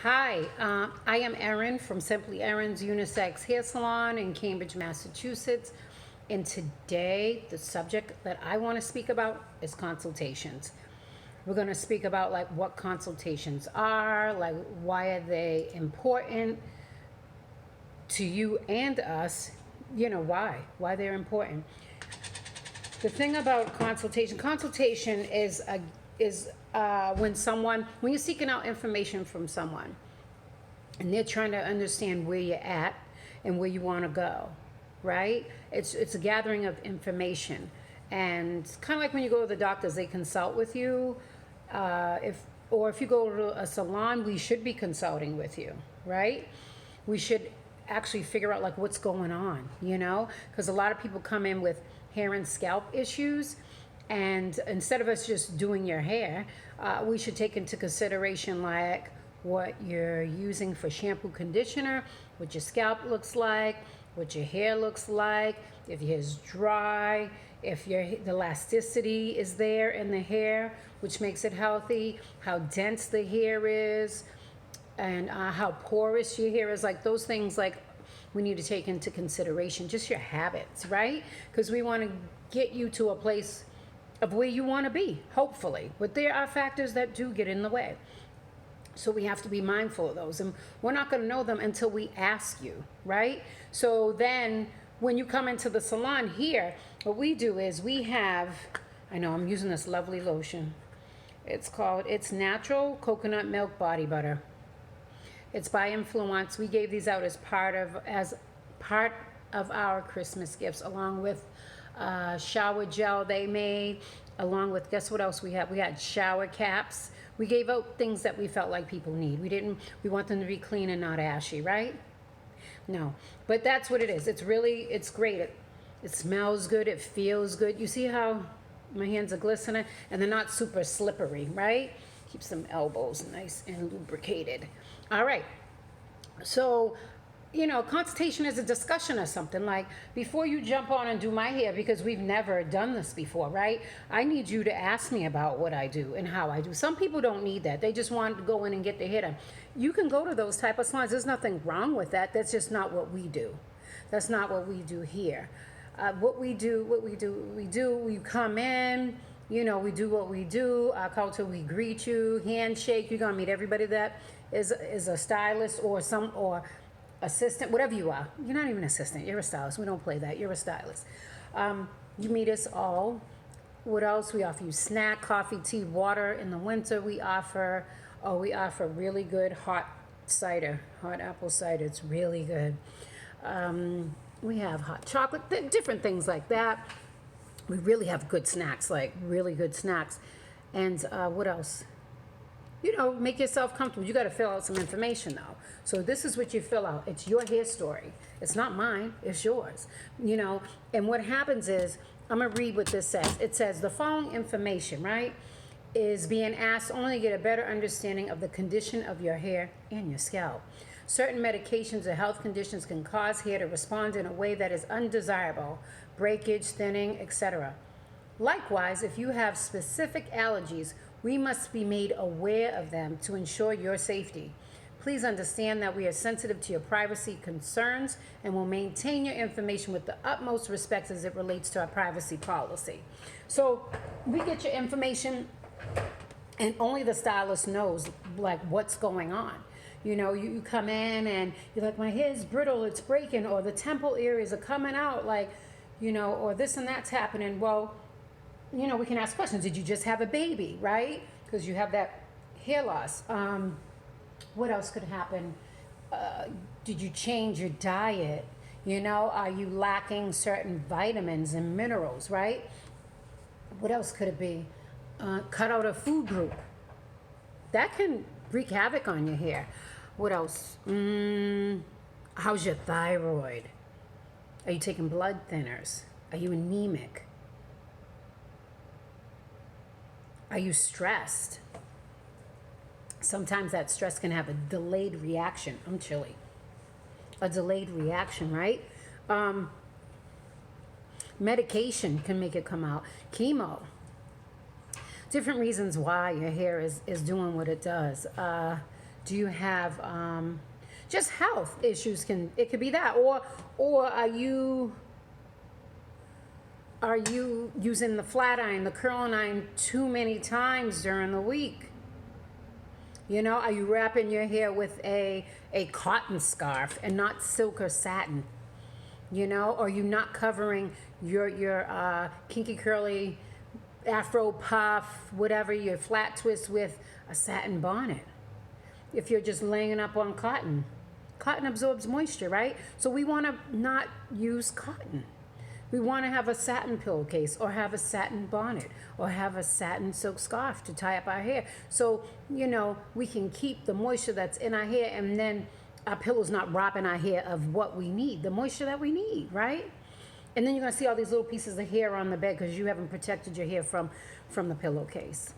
Hi, I am Erinn from Simply Erinn's Unisex Hair Salon in Cambridge, Massachusetts. And today, the subject that I want to speak about is consultations. We're going to speak about like what consultations are, like why are they important to you and us, why they're important. The thing about consultation is when you're seeking out information from someone, and they're trying to understand where you're at and where you want to go, right? It's a gathering of information, and kind of like when you go to the doctors, they consult with you. If you go to a salon, we should be consulting with you, right? We should actually figure out like what's going on, because a lot of people come in with hair and scalp issues, and instead of us just doing your hair, we should take into consideration like what you're using for shampoo, conditioner, what your scalp looks like, what your hair looks like, if your hair's dry, if the elasticity is there in the hair, which makes it healthy, how dense the hair is, and how porous your hair is. Like those things, like we need to take into consideration just your habits, right? Because we want to get you to a place of where you want to be, hopefully. But there are factors that do get in the way. So we have to be mindful of those. And we're not going to know them until we ask you, right? So then when you come into the salon here, what we do is I know I'm using this lovely lotion. It's natural coconut milk body butter. It's by Influence. We gave these out as part of our Christmas gifts, along with shower gel they made, along with, guess what else we had? We had shower caps. We gave out things that we felt like people need. We want them to be clean and not ashy, right? No, but that's what it is. It's great. It smells good. It feels good. You see how my hands are glistening, and they're not super slippery, right? Keeps them elbows nice and lubricated. All right. So, consultation is a discussion or something. Like before you jump on and do my hair, because we've never done this before, right? I need you to ask me about what I do and how I do. Some people don't need that. They just want to go in and get their hair done. You can go to those type of salons. There's nothing wrong with that. That's just not what we do. That's not what we do here. We come in, we do what we do. Our culture, we greet you, handshake. You're gonna meet everybody that is a stylist or assistant, whatever you are. You're not even an assistant. You're a stylist. We don't play that. You're a stylist. You meet us all. What else? We offer you snack, coffee, tea, water. In the winter, we offer really good hot cider, hot apple cider. It's really good. We have hot chocolate, different things like that. We really have good snacks, like really good snacks. And what else? Make yourself comfortable. You got to fill out some information though. So this is what you fill out. It's your hair story. It's not mine. It's yours. And what happens is, I'm going to read what this says. It says the following information, right, is being asked only to get a better understanding of the condition of your hair and your scalp. Certain medications or health conditions can cause hair to respond in a way that is undesirable, breakage, thinning, etc. Likewise, if you have specific allergies, we must be made aware of them to ensure your safety. Please understand that we are sensitive to your privacy concerns and will maintain your information with the utmost respect as it relates to our privacy policy. So we get your information, and only the stylist knows like what's going on. You come in and you're like, my hair is brittle, it's breaking, or the temple areas are coming out, like, or this and that's happening. Well, we can ask questions. Did you just have a baby, right? Because you have that hair loss. What else could happen? Did you change your diet? Are you lacking certain vitamins and minerals, right? What else could it be? Cut out a food group. That can wreak havoc on your hair. What else? How's your thyroid? Are you taking blood thinners? Are you anemic? Are you stressed? Sometimes that stress can have a delayed reaction. I'm chilly. A delayed reaction, right? Medication can make it come out. Chemo. Different reasons why your hair is doing what it does. Do you have just health issues? It could be that, or are you using the flat iron, the curling iron too many times during the week? You know, are you wrapping your hair with a cotton scarf and not silk or satin? You know, are you not covering your kinky curly afro puff, whatever, your flat twist with a satin bonnet? If you're just laying it up on cotton, cotton absorbs moisture, right? So we want to not use cotton. We want to have a satin pillowcase, or have a satin bonnet, or have a satin silk scarf to tie up our hair. So, you know, we can keep the moisture that's in our hair, and then our pillow's not robbing our hair of what we need, the moisture that we need, right? And then you're going to see all these little pieces of hair on the bed because you haven't protected your hair from the pillowcase.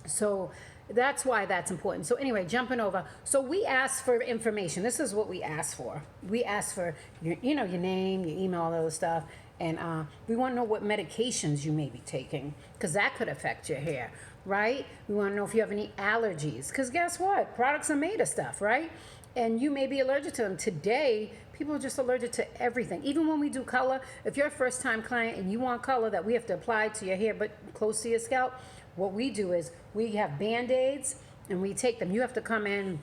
So that's why that's important. So anyway, jumping over. So we ask for information. This is what we ask for. We ask for your name, your email, all that other stuff. And we want to know what medications you may be taking, because that could affect your hair, right? We want to know if you have any allergies, because guess what? Products are made of stuff, right? And you may be allergic to them. Today, people are just allergic to everything. Even when we do color, if you're a first-time client and you want color that we have to apply to your hair but close to your scalp, what we do is we have Band-Aids and we take them. You have to come in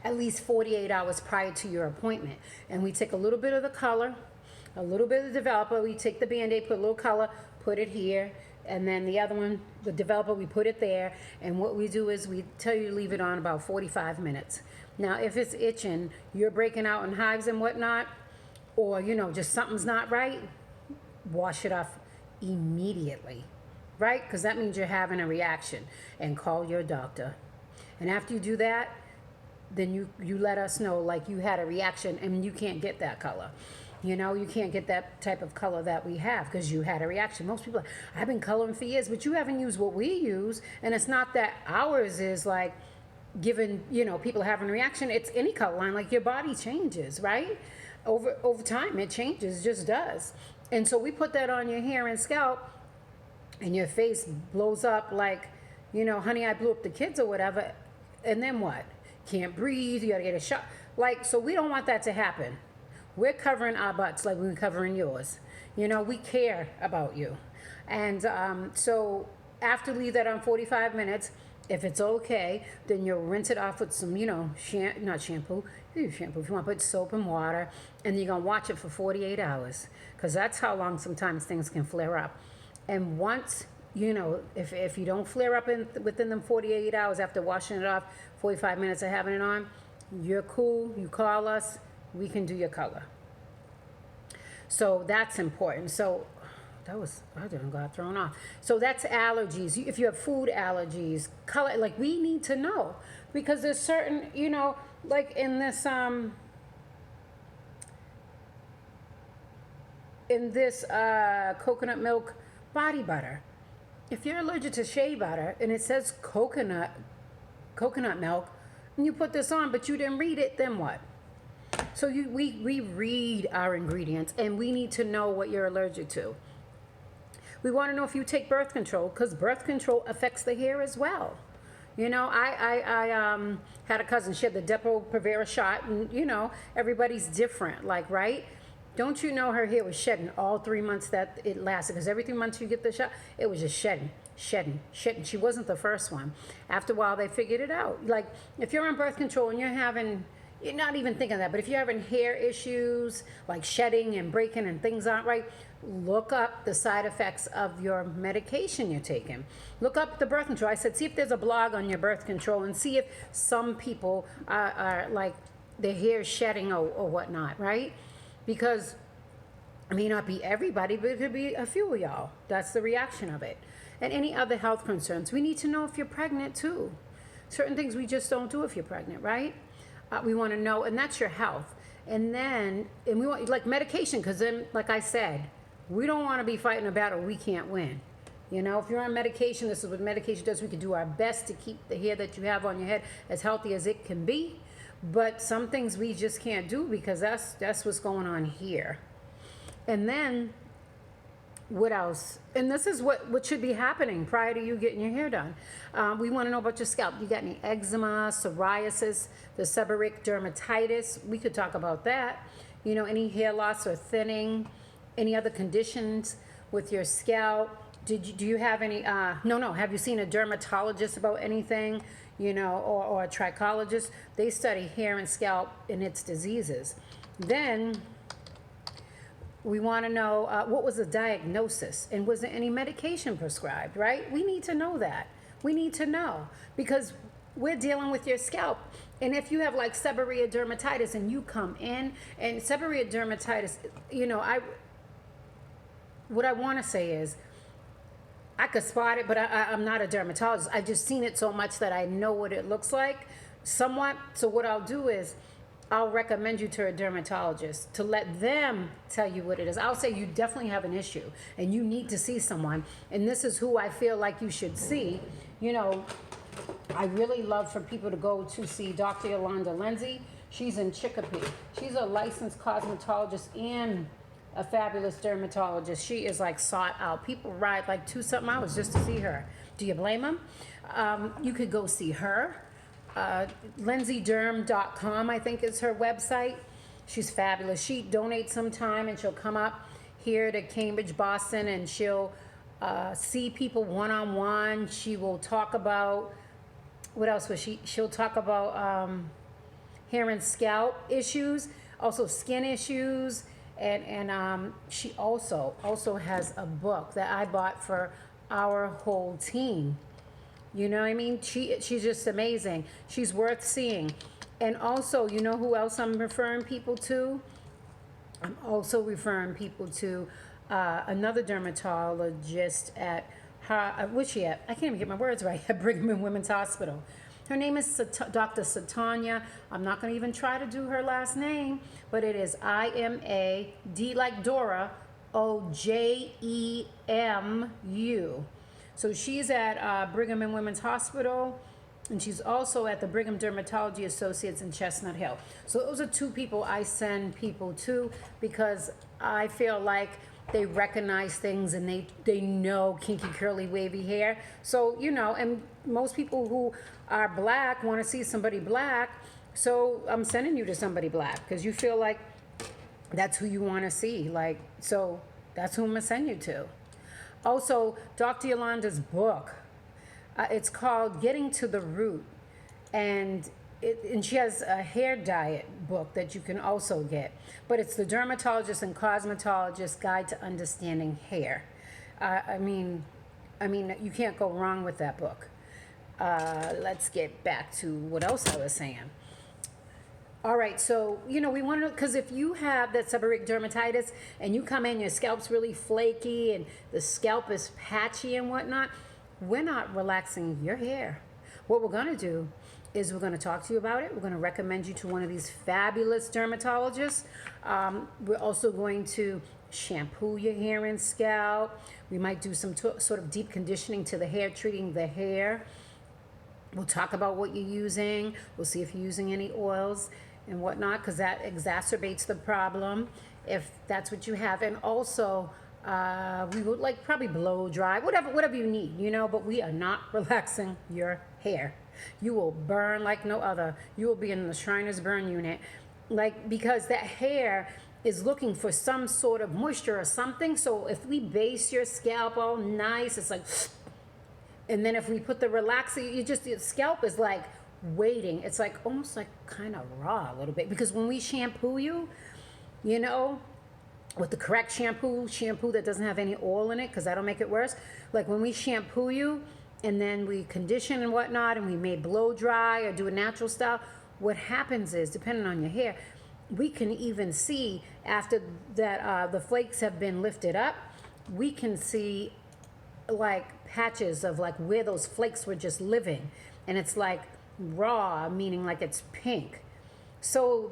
at least 48 hours prior to your appointment. And we take a little bit of the color, a little bit of the developer. We take the Band-Aid, put a little color, put it here. And then the other one, the developer, we put it there. And what we do is we tell you to leave it on about 45 minutes. Now, if it's itching, you're breaking out in hives and whatnot, or, you know, just something's not right, wash it off immediately, right? Because that means you're having a reaction, and call your doctor. And after you do that, then you let us know, like, you had a reaction and you can't get that color. You know, you can't get that type of color that we have because you had a reaction. Most people are like, I've been coloring for years, but you haven't used what we use. And it's not that ours is like giving, you know, people having a reaction. It's any color line. Like, your body changes, right? Over time, it changes, just does. And so we put that on your hair and scalp, and your face blows up like, you know, honey, I blew up the kids or whatever. And then what? Can't breathe. You got to get a shot. Like, so we don't want that to happen. We're covering our butts like we're covering yours. You know, we care about you. And so after leave that on 45 minutes, if it's okay, then you'll rinse it off with some, you know, not shampoo. You use shampoo if you want, but soap and water. And you're going to watch it for 48 hours. Because that's how long sometimes things can flare up. And once, you know, if you don't flare up within them 48 hours after washing it off, 45 minutes of having it on, you're cool. You call us. We can do your color. So that's important. So I didn't got thrown off. So that's allergies. If you have food allergies, color, like, we need to know, because there's certain, you know, like in this coconut milk body butter. If you're allergic to shea butter and it says coconut milk, and you put this on but you didn't read it, then what? So we read our ingredients, and we need to know what you're allergic to. We want to know if you take birth control, because birth control affects the hair as well. You know, I had a cousin, she had the Depo-Provera shot, and, you know, everybody's different, like, right? Don't you know her hair was shedding all 3 months that it lasted? Because every 3 months you get the shot, it was just shedding. She wasn't the first one. After a while, they figured it out. Like, if you're on birth control and you're not even thinking of that, but if you're having hair issues, like shedding and breaking and things aren't right, look up the side effects of your medication you're taking. Look up the birth control. I said, see if there's a blog on your birth control, and see if some people are like, their hair shedding or whatnot, right? Because it may not be everybody, but it could be a few of y'all. That's the reaction of it. And any other health concerns. We need to know if you're pregnant too. Certain things we just don't do if you're pregnant, right? We want to know, and that's your health. And we want, like, medication, because then, like I said, we don't want to be fighting a battle we can't win. You know, if you're on medication, this is what medication does. We can do our best to keep the hair that you have on your head as healthy as it can be. But some things we just can't do, because that's what's going on here. And then What else? And this is what should be happening prior to you getting your hair done. We want to know about your scalp. You got any eczema, psoriasis, the seborrheic dermatitis? We could talk about that. You know, any hair loss or thinning, any other conditions with your scalp? Do you have any? No. Have you seen a dermatologist about anything? You know, or a trichologist? They study hair and scalp and its diseases. Then we want to know what was the diagnosis and was there any medication prescribed, right? We need to know that. We need to know because we're dealing with your scalp. And if you have like seborrheic dermatitis and you come in and seborrheic dermatitis, you know, what I want to say is I could spot it, but I'm not a dermatologist. I've just seen it so much that I know what it looks like somewhat. So what I'll do is I'll recommend you to a dermatologist to let them tell you what it is. I'll say you definitely have an issue and you need to see someone. And this is who I feel like you should see. You know, I really love for people to go to see Dr. Yolanda Lindsay. She's in Chicopee. She's a licensed cosmetologist and a fabulous dermatologist. She is like sought out. People ride like 2-something hours just to see her. Do you blame them? You could go see her. LindsayDerm.com, I think is her website. She's fabulous. She donates some time and she'll come up here to Cambridge, Boston, and she'll see people one-on-one. She will talk about, what else was she'll talk about hair and scalp issues, also skin issues, and she also has a book that I bought for our whole team. You know what I mean? She's just amazing. She's worth seeing. And also, you know who else I'm referring people to? I'm also referring people to another dermatologist at, what's she at? I can't even get my words right, at Brigham and Women's Hospital. Her name is Dr. Satanya. I'm not going to even try to do her last name, but it is IMA, D like Dora, OJEMU. So she's at Brigham and Women's Hospital, and she's also at the Brigham Dermatology Associates in Chestnut Hill. So those are two people I send people to because I feel like they recognize things and they know kinky, curly, wavy hair. So, you know, and most people who are black want to see somebody black. So I'm sending you to somebody black because you feel like that's who you want to see. Like, so that's who I'm going to send you to. Also, Dr. Yolanda's book, it's called Getting to the Root, and she has a hair diet book that you can also get, but it's the Dermatologist and Cosmetologist Guide to Understanding Hair. I mean, you can't go wrong with that book. Let's get back to what else I was saying. All right, so, you know, we want to know, because if you have that seborrheic dermatitis and you come in, your scalp's really flaky and the scalp is patchy and whatnot, we're not relaxing your hair. What we're going to do is we're going to talk to you about it. We're going to recommend you to one of these fabulous dermatologists. We're also going to shampoo your hair and scalp. We might do some sort of deep conditioning to the hair, treating the hair. We'll talk about what you're using. We'll see if you're using any oils and whatnot, because that exacerbates the problem if that's what you have. And also, we would like probably blow dry, whatever you need, you know, but we are not relaxing your hair. You will burn like no other. You will be in the Shriner's burn unit, like, because that hair is looking for some sort of moisture or something. So if we base your scalp all nice, it's like, and then if we put the relaxer, your scalp is like waiting. It's like almost like kind of raw a little bit, because when we shampoo you, you know, with the correct shampoo that doesn't have any oil in it, because that'll make it worse. Like when we shampoo you and then we condition and whatnot, and we may blow dry or do a natural style, what happens is, depending on your hair, we can even see after that the flakes have been lifted up, we can see like patches of like where those flakes were just living, and it's like raw, meaning like it's pink. So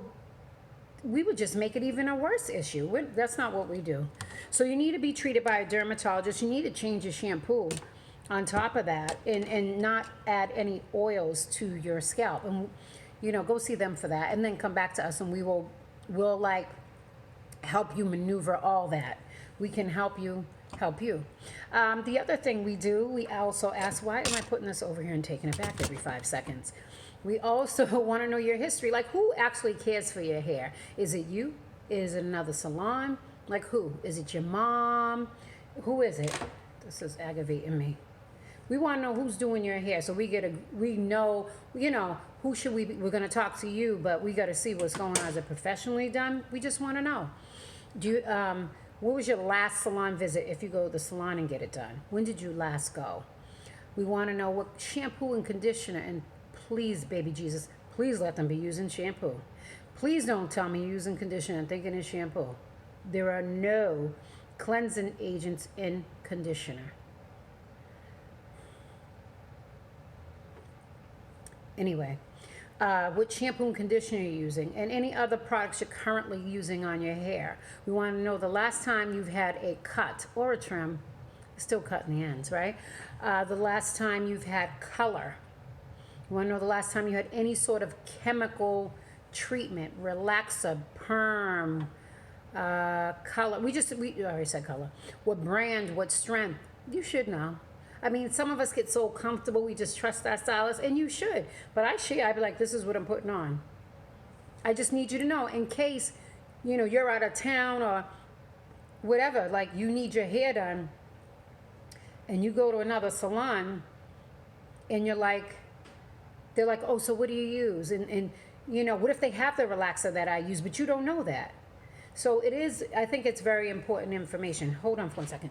we would just make it even a worse issue. That's not what we do. So you need to be treated by a dermatologist. You need to change your shampoo on top of that, and not add any oils to your scalp, and you know, go see them for that, and then come back to us, and we'll like help you maneuver all that. We can help you help you. The other thing we do, we also ask, why am I putting this over here and taking it back every 5 seconds? We also want to know your history. Like, who actually cares for your hair? Is it you? Is it another salon? Like, who? Is it your mom? Who is it? This is aggravating me. We want to know who's doing your hair, so we know, who should we be? We're going to talk to you, but we got to see what's going on. Is it professionally done? We just want to know. What was your last salon visit if you go to the salon and get it done? When did you last go? We want to know what shampoo and conditioner, and please, baby Jesus, please let them be using shampoo. Please don't tell me you're using conditioner and thinking it's shampoo. There are no cleansing agents in conditioner. Anyway, what shampoo and conditioner you're using, and any other products you're currently using on your hair. We want to know the last time you've had a cut or a trim. Still cutting the ends, right? The last time you've had color. We want to know the last time you had any sort of chemical treatment, relaxer, perm, color. We already said color. What brand, what strength? You should know. I mean, some of us get so comfortable, we just trust our stylist, and you should. But I'd be like, this is what I'm putting on. I just need you to know in case, you're out of town or whatever, like you need your hair done, and you go to another salon, and they're like, oh, so what do you use? And what if they have the relaxer that I use, but you don't know that? So I think it's very important information. Hold on for 1 second.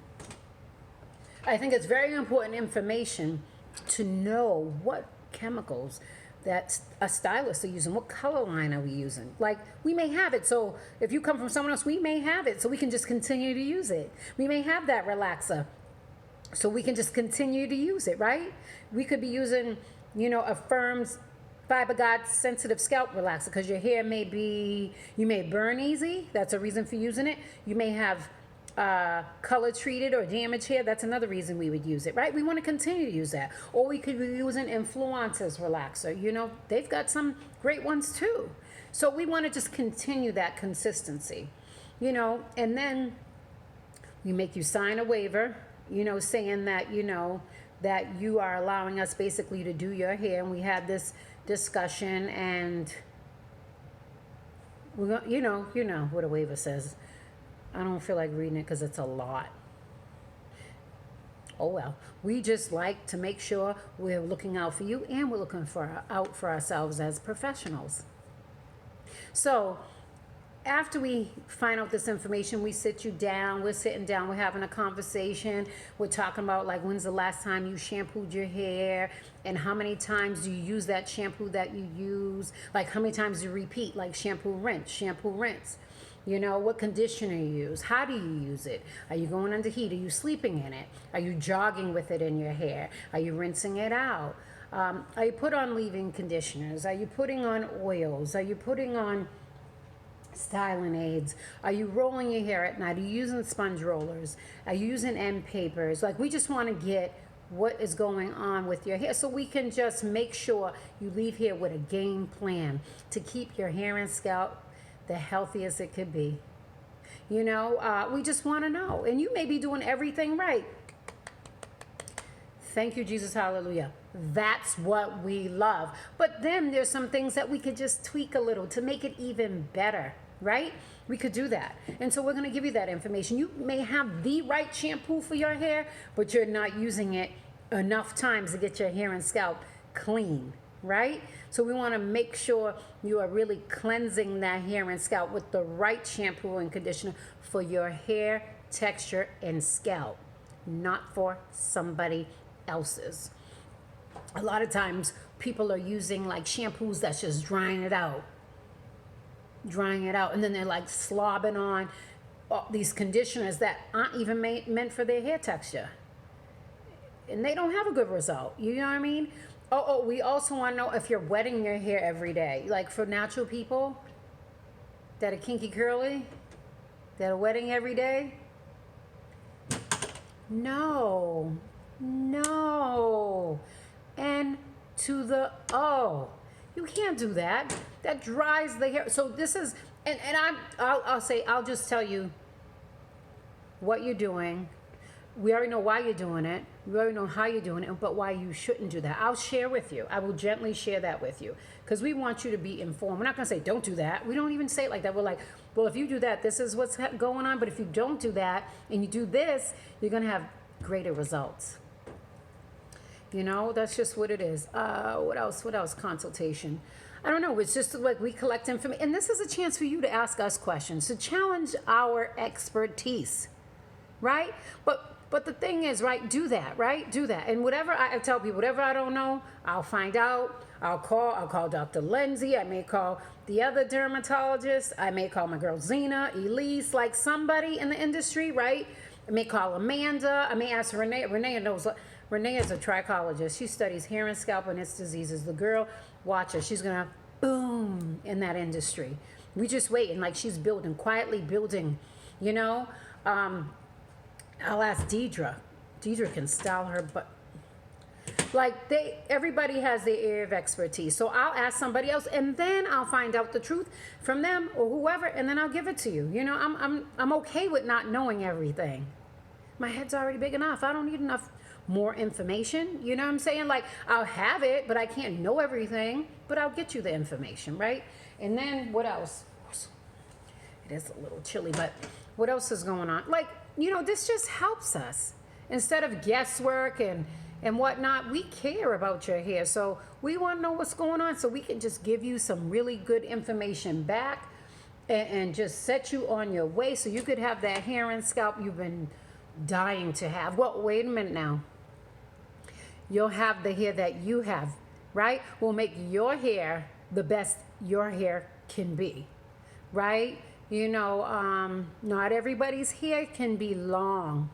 I think it's very important information to know what chemicals that a stylist are using, what color line are we using. Like, we may have it, so if you come from someone else, we may have it, so we can just continue to use it. We may have that relaxer, so we can just continue to use it, right? We could be using, a Firm's Fiber Guard Sensitive Scalp Relaxer, because your hair you may burn easy. That's a reason for using it. You may have color treated or damaged hair. That's another reason we would use it, right? We want to continue to use that. Or we could be using Influencer's relaxer. They've got some great ones too. So we want to just continue that consistency, and then we make you sign a waiver, saying that, that you are allowing us basically to do your hair. And we had this discussion, and we're going, what a waiver says. I don't feel like reading it because it's a lot. Oh well, we just like to make sure we're looking out for you, and we're looking out for ourselves as professionals. So after we find out this information, we sit you down, we're sitting down, we're having a conversation. We're talking about, like, when's the last time you shampooed your hair, and how many times do you use that shampoo that you use? Like, how many times do you repeat, like shampoo, rinse. What conditioner you use. How do you use it? Are you going under heat? Are you sleeping in it? Are you jogging with it in your hair? Are you rinsing it out? Are you put on leave-in conditioners? Are you putting on oils? Are you putting on styling aids? Are you rolling your hair at night? Are you using sponge rollers? Are you using end papers? Like, we just want to get what is going on with your hair, so we can just make sure you leave here with a game plan to keep your hair and scalp the healthiest it could be. We just want to know. And you may be doing everything right. Thank you, Jesus, hallelujah. That's what we love. But then there's some things that we could just tweak a little to make it even better, right? We could do that. And so we're going to give you that information. You may have the right shampoo for your hair, but you're not using it enough times to get your hair and scalp clean, right? So we want to make sure you are really cleansing that hair and scalp with the right shampoo and conditioner for your hair texture and scalp, not for somebody else's. A lot of times people are using like shampoos that's just drying it out, and then they're like slobbing on these conditioners that aren't even meant for their hair texture, and they don't have a good result. You know what I mean? Oh, we also want to know if you're wetting your hair every day. Like, for natural people that are kinky curly, that are wetting every day. No. And to the O. You can't do that. That dries the hair. So this is, and I'll just tell you what you're doing. we already know why you're doing it. We already know how you're doing it, but why you shouldn't do that. I'll share with you. I will gently share that with you because we want you to be informed. We're not going to say, don't do that. We don't even say it like that. We're like, well, if you do that, this is what's going on. But if you don't do that and you do this, you're going to have greater results. You know, that's just what it is. What else? What else? Consultation. I don't know. It's just like we collect information. And this is a chance for you to ask us questions, to challenge our expertise, right? But the thing is, right, do that, right? Do that. And whatever I tell people, whatever I don't know, I'll find out. I'll call Dr. Lindsay. I may call the other dermatologist. I may call my girl Zena, Elise, like somebody in the industry, right? I may call Amanda. I may ask Renee. Renee knows. Renee is a trichologist. She studies hair and scalp and its diseases. The girl, watch her. She's going to boom in that industry. We just wait. And like she's building, quietly building, you know. I'll ask Deidre. Deidre can style her, but like everybody has their area of expertise. So I'll ask somebody else, and then I'll find out the truth from them or whoever, and then I'll give it to you. You know, I'm okay with not knowing everything. My head's already big enough. I don't need enough more information. You know what I'm saying? Like I'll have it, but I can't know everything. But I'll get you the information, right? And then what else? It is a little chilly, but what else is going on? Like, you know, this just helps us. Instead of guesswork and whatnot, we care about your hair. So we want to know what's going on so we can just give you some really good information back and just set you on your way so you could have that hair and scalp you've been dying to have. Well, wait a minute now. You'll have the hair that you have, right? We'll make your hair the best your hair can be, right? You know, not everybody's hair can be long,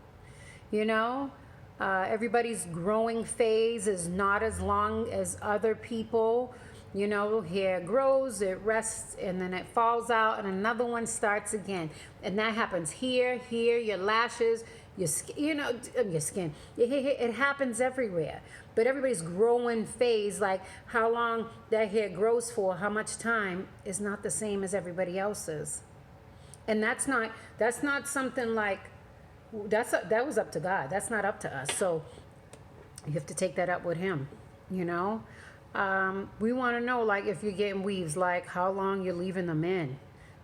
you know? Everybody's growing phase is not as long as other people. You know, hair grows, it rests, and then it falls out, and another one starts again. And that happens here, your lashes, your skin, you know, your skin. It happens everywhere. But everybody's growing phase, like how long that hair grows for, how much time, is not the same as everybody else's. And that's not something like, that was up to God. That's not up to us. So you have to take that up with him, you know. We want to know, like, if you're getting weaves, like how long you're leaving them in.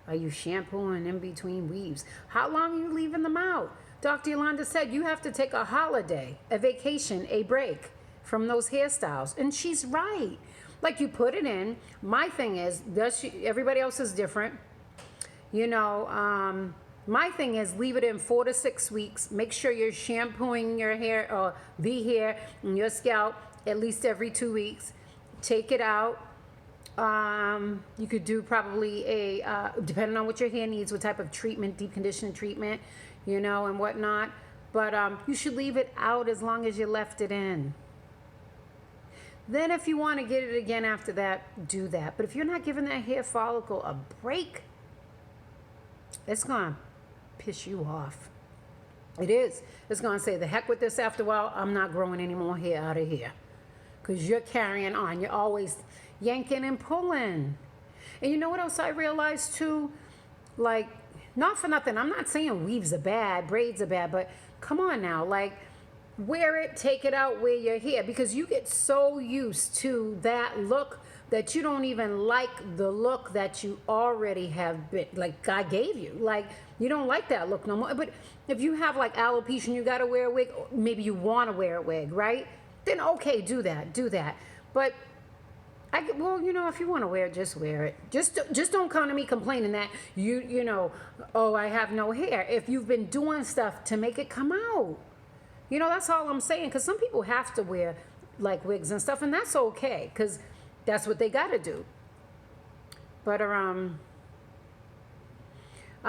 Are you shampooing in between weaves? How long are you leaving them out? Dr. Yolanda said you have to take a holiday, a vacation, a break from those hairstyles. And she's right. Like, you put it in. My thing is, everybody else is different. You know, my thing is leave it in 4 to 6 weeks. Make sure you're shampooing your hair or the hair and your scalp at least every 2 weeks. Take it out. You could do probably depending on what your hair needs, what type of treatment, deep conditioning treatment, you know, and whatnot. But you should leave it out as long as you left it in. Then if you want to get it again after that, do that. But if you're not giving that hair follicle a break, it's going to piss you off. It is. It's going to say, the heck with this after a while. I'm not growing any more hair out of here. Because you're carrying on. You're always yanking and pulling. And you know what else I realized too? Like, not for nothing. I'm not saying weaves are bad, braids are bad, but come on now. Like, wear it, take it out, wear your hair. Because you get so used to that look that you don't even like the look that you already have been, like God gave you. Like, you don't like that look no more. But if you have like alopecia and you gotta wear a wig, maybe you wanna wear a wig, right? Then okay, do that. But well, you know, if you wanna wear it, just wear it. Just don't come to me complaining that you know, oh, I have no hair. If you've been doing stuff to make it come out. You know, that's all I'm saying. Because some people have to wear like wigs and stuff, and that's okay. Because that's what they gotta do. But I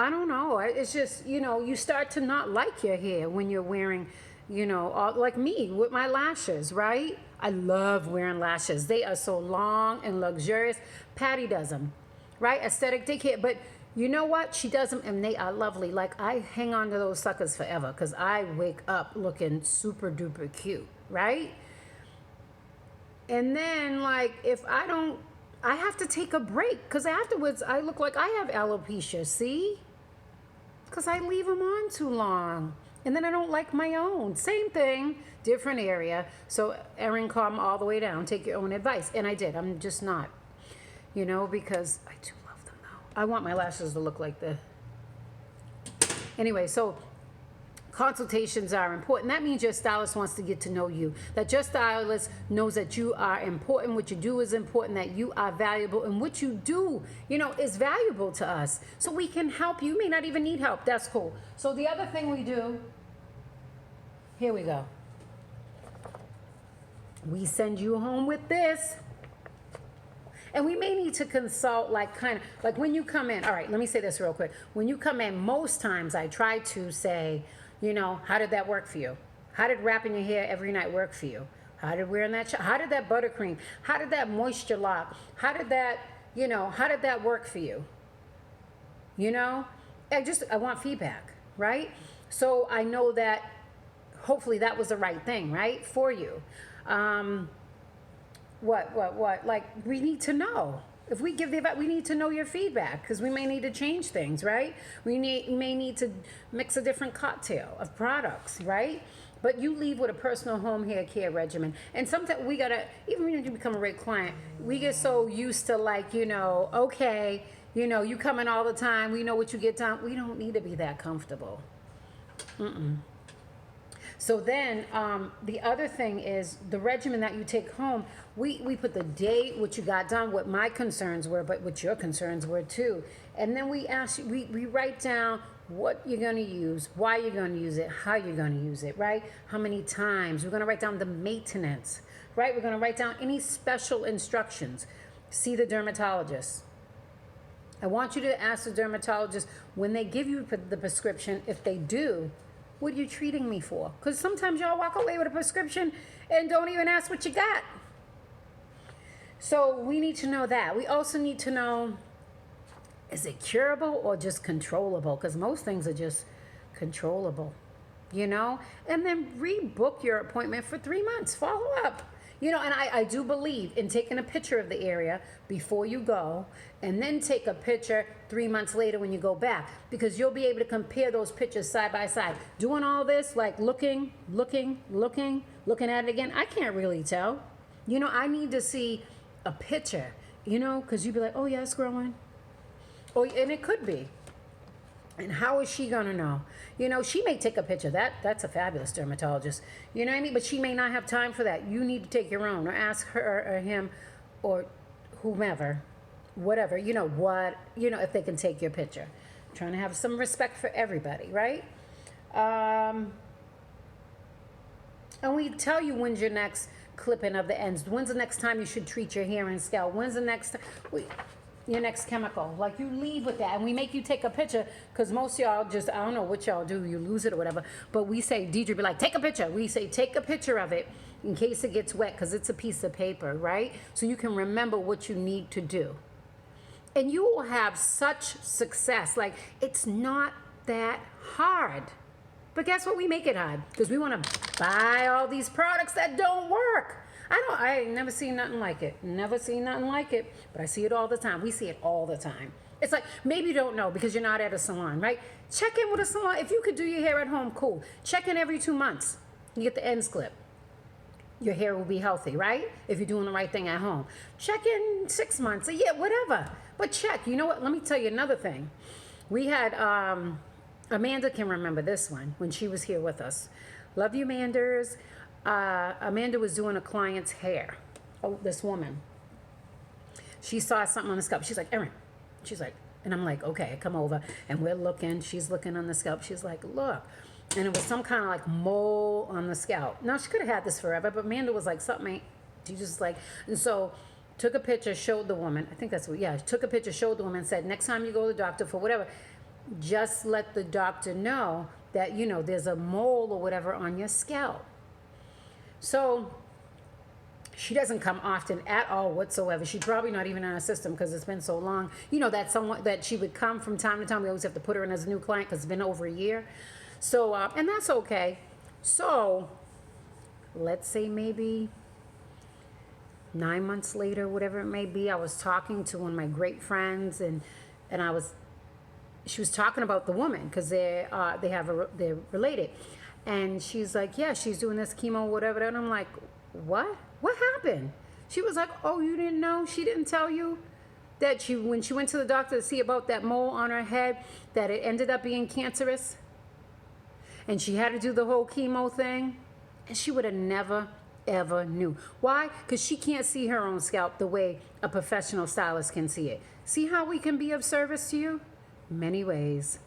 don't know. It's just, you know, you start to not like your hair when you're wearing, you know, like me with my lashes, right? I love wearing lashes. They are so long and luxurious. Patty does them, right? Aesthetic daycare. But you know what? She does them and they are lovely. Like, I hang on to those suckers forever because I wake up looking super duper cute, right? And then, like, if I don't, I have to take a break because afterwards I look like I have alopecia, see? Because I leave them on too long. And then I don't like my own. Same thing, different area. So Erinn, calm all the way down. Take your own advice. And I did. I'm just not, because I do love them though. I want my lashes to look like the. Anyway, so consultations are important. That means your stylist wants to get to know you. That your stylist knows that you are important. What you do is important. That you are valuable. And what you do, is valuable to us. So we can help you. You may not even need help. That's cool. So the other thing we do, here we go. We send you home with this. And we may need to consult, like when you come in. All right, let me say this real quick. When you come in, most times I try to say, how did that work for you? How did wrapping your hair every night work for you? How did wearing that, how did that buttercream? How did that moisture lock? How did that, how did that work for you? I want feedback, right? So I know that hopefully that was the right thing, right, for you. What? Like, we need to know. If we give the advice, we need to know your feedback because we may need to change things, right? We may need to mix a different cocktail of products, right? But you leave with a personal home hair care regimen. And sometimes we gotta, even when you become a great client, we get so used to okay, you come in all the time, we know what you get done. We don't need to be that comfortable. So then the other thing is the regimen that you take home, we put the date, what you got done, what my concerns were, but what your concerns were too. And then we ask you, we write down what you're going to use, why you're going to use it, how you're going to use it, right? How many times. We're going to write down the maintenance, right? We're going to write down any special instructions. See the dermatologist. I want you to ask the dermatologist when they give you the prescription, if they do, what are you treating me for? Because sometimes y'all walk away with a prescription and don't even ask what you got. So we need to know that. We also need to know, is it curable or just controllable? Because most things are just controllable, And then rebook your appointment for 3 months. Follow up. And I do believe in taking a picture of the area before you go and then take a picture 3 months later when you go back because you'll be able to compare those pictures side by side. Doing all this, like looking at it again, I can't really tell. I need to see a picture, because you'd be like, oh yeah, it's growing. Oh, and it could be. And how is she gonna know? She may take a picture. That's a fabulous dermatologist. You know what I mean? But she may not have time for that. You need to take your own or ask her or him or whomever, whatever, if they can take your picture. I'm trying to have some respect for everybody, right? And we tell you when's your next clipping of the ends. When's the next time you should treat your hair and scalp? When's the next your next chemical? Like, you leave with that, and we make you take a picture because most y'all just, I don't know what y'all do, you lose it or whatever, but we say, Deidre be like, take a picture. We say, take a picture of it in case it gets wet because it's a piece of paper, right? So you can remember what you need to do. And you will have such success. Like, it's not that hard. But guess what? We make it hard because we want to buy all these products that don't work. I ain't never seen nothing like it. Never seen nothing like it. But I see it all the time. We see it all the time. It's like, maybe you don't know because you're not at a salon, right? Check in with a salon. If you could do your hair at home, cool. Check in every 2 months. You get the ends clip. Your hair will be healthy, right? If you're doing the right thing at home. Check in 6 months, a year, whatever. But check. You know what? Let me tell you another thing. We had, Amanda can remember this one when she was here with us. Love you, Manders. Amanda was doing a client's hair. Oh, this woman. She saw something on the scalp. She's like, Erinn. She's like, and I'm like, okay, come over. And we're looking. She's looking on the scalp. She's like, look. And it was some kind of like mole on the scalp. Now, she could have had this forever, but Amanda was like, something ain't. She just like, and so took a picture, showed the woman. I think that's what, yeah. Took a picture, showed the woman, said, next time you go to the doctor for whatever, just let the doctor know that, there's a mole or whatever on your scalp. So she doesn't come often at all whatsoever. She's probably not even on our system because it's been so long. That someone that she would come from time to time. We always have to put her in as a new client because it's been over a year. So, and that's okay. So let's say maybe 9 months later, whatever it may be, I was talking to one of my great friends and I was she was talking about the woman because they're related, and she's like, yeah, she's doing this chemo, whatever. And I'm like, what happened? She was like, oh, you didn't know? She didn't tell you that when she went to the doctor to see about that mole on her head, that it ended up being cancerous, and she had to do the whole chemo thing, and she would have never ever knew. Why? Because she can't see her own scalp the way a professional stylist can see it. See how we can be of service to you? Many ways,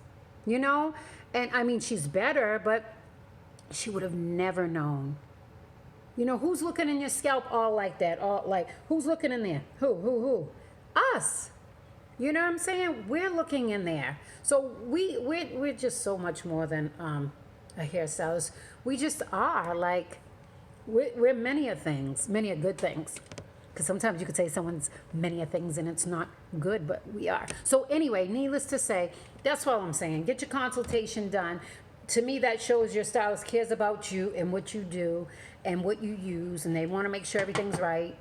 you know? And I mean, she's better, but she would have never known. You know, who's looking in your scalp all like that? All like, who's looking in there? Who? Us. You know what I'm saying? We're looking in there. So we're just so much more than a hairstylist. We just are like, we're many of things, many of good things. Because sometimes you could say someone's many of things and it's not good, but we are. So anyway, needless to say, that's all I'm saying. Get your consultation done. To me, that shows your stylist cares about you and what you do and what you use, and they want to make sure everything's right.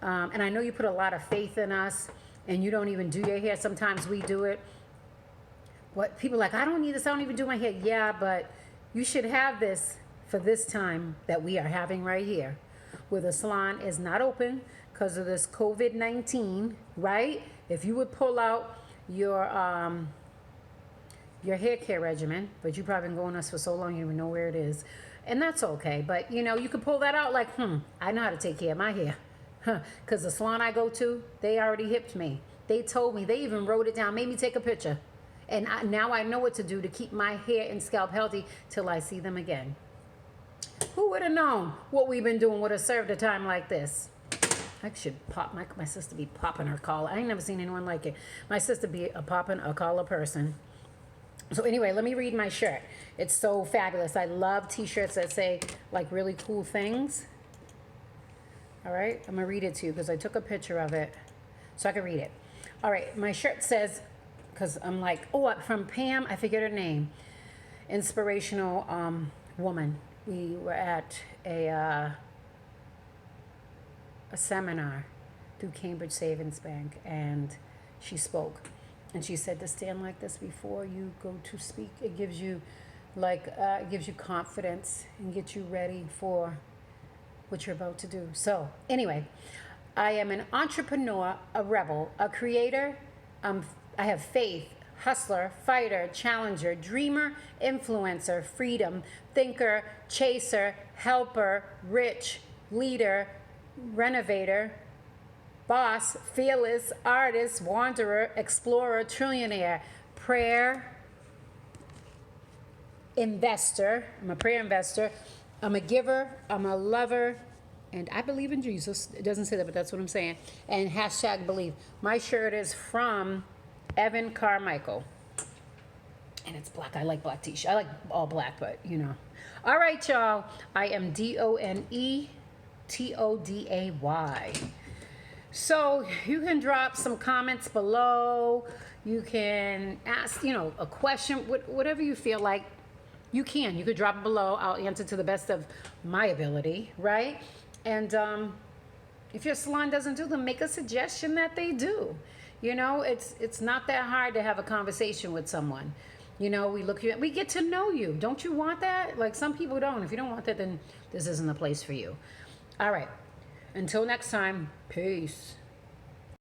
And I know you put a lot of faith in us, and you don't even do your hair. Sometimes we do it. What people are like, I don't need this, I don't even do my hair. Yeah, but you should have this for this time that we are having right here, where the salon is not open because of this COVID-19, right? If you would pull out your hair care regimen, but you've probably been going on us for so long you don't even know where it is, and that's okay. But you know, you could pull that out like, I know how to take care of my hair, because the salon I go to, they already hipped me. They told me, they even wrote it down, made me take a picture, and now I know what to do to keep my hair and scalp healthy till I see them again. Who would have known what we've been doing would have served a time like this? I should pop my sister be popping her collar. I ain't never seen anyone like it. My sister be a popping a collar person. So anyway, let me read my shirt. It's so fabulous. I love t-shirts that say like really cool things. All right, I'm gonna read it to you because I took a picture of it so I can read it. All right, my shirt says, because I'm like, oh, from Pam, I forget her name, inspirational woman. We were at a seminar through Cambridge Savings Bank, and she spoke, and she said to stand like this before you go to speak. It gives you it gives you confidence and gets you ready for what you're about to do. So anyway, I am an entrepreneur, a rebel, a creator. I have faith, hustler, fighter, challenger, dreamer, influencer, freedom, thinker, chaser, helper, rich, leader, renovator, boss, fearless, artist, wanderer, explorer, trillionaire, prayer, investor. I'm a prayer investor. I'm a giver. I'm a lover. And I believe in Jesus. It doesn't say that, but that's what I'm saying. And hashtag believe. My shirt is from Evan Carmichael. And it's black. I like black t-shirt. I like all black, but you know. All right, y'all. I am DONETODAY. So you can drop some comments below. You can ask, a question, whatever you feel like. You can. You could drop it below. I'll answer to the best of my ability, right? And if your salon doesn't do them, make a suggestion that they do. It's not that hard to have a conversation with someone. We get to know you. Don't you want that? Like, some people don't. If you don't want that, then this isn't the place for you. All right. Until next time, peace.